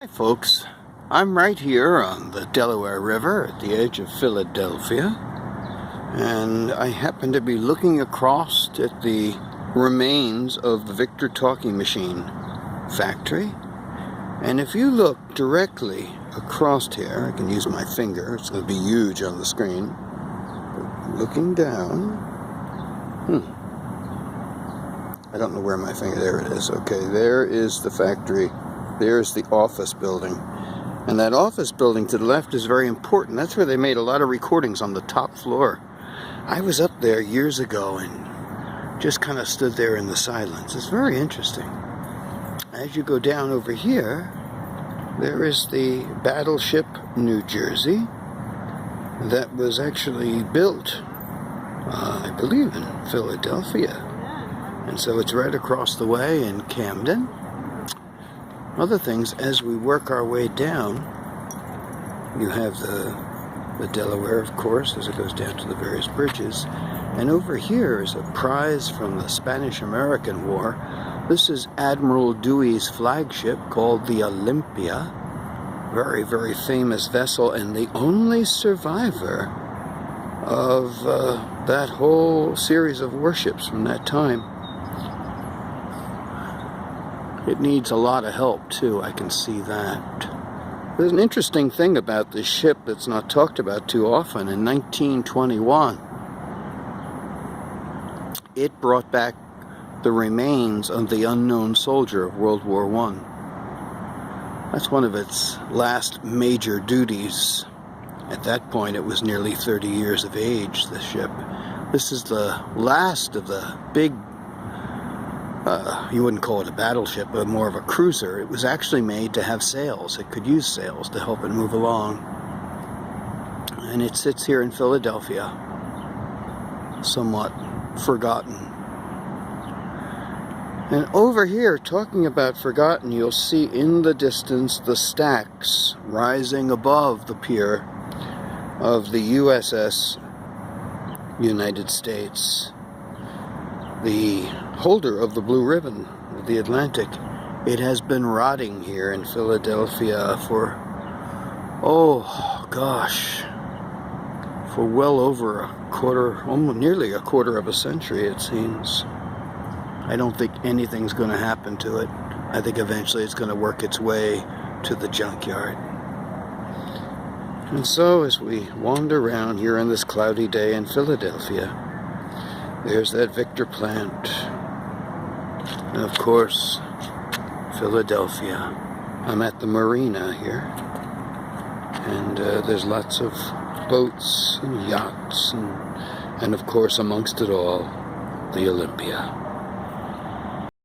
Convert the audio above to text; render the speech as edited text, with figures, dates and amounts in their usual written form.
Hi folks, I'm right here on the Delaware River at the edge of Philadelphia, and I happen to be looking across at the remains of the Victor Talking Machine factory. And if you look directly across here, I can use my finger, it's going to be huge on the screen. Looking down, I don't know where my finger, there it is. Okay, there is the factory. There's the office building. And that office building to the left is very important. That's where they made a lot of recordings, on the top floor. I was up there years ago and just kind of stood there in the silence. It's very interesting. As you go down over here, there is the battleship New Jersey that was actually built, I believe, in Philadelphia. And so it's right across the way in Camden. Other things, as we work our way down, you have the Delaware, of course, as it goes down to the various bridges. And over here is a prize from the Spanish-American War. This is Admiral Dewey's flagship called the Olympia. Very, very famous vessel, and the only survivor of that whole series of warships from that time. It needs a lot of help too, I can see that. There's an interesting thing about this ship that's not talked about too often. In 1921, it brought back the remains of the unknown soldier of World War I. That's one of its last major duties. At that point, it was nearly 30 years of age, the ship. This is the last of the big, you wouldn't call it a battleship, but more of a cruiser. It was actually made to have sails. It could use sails to help it move along. And it sits here in Philadelphia, somewhat forgotten. And over here, talking about forgotten, you'll see in the distance the stacks rising above the pier of the USS United States, the holder of the blue ribbon of the Atlantic. It has been rotting here in Philadelphia for, oh gosh, for well over a quarter, almost nearly a quarter of a century, it seems. I don't think anything's going to happen to it. I think eventually it's going to work its way to the junkyard. And so as we wander around here on this cloudy day in Philadelphia, there's that Victor plant. And of course, Philadelphia. I'm at the marina here. And there's lots of boats and yachts. And of course, amongst it all, the Olympia.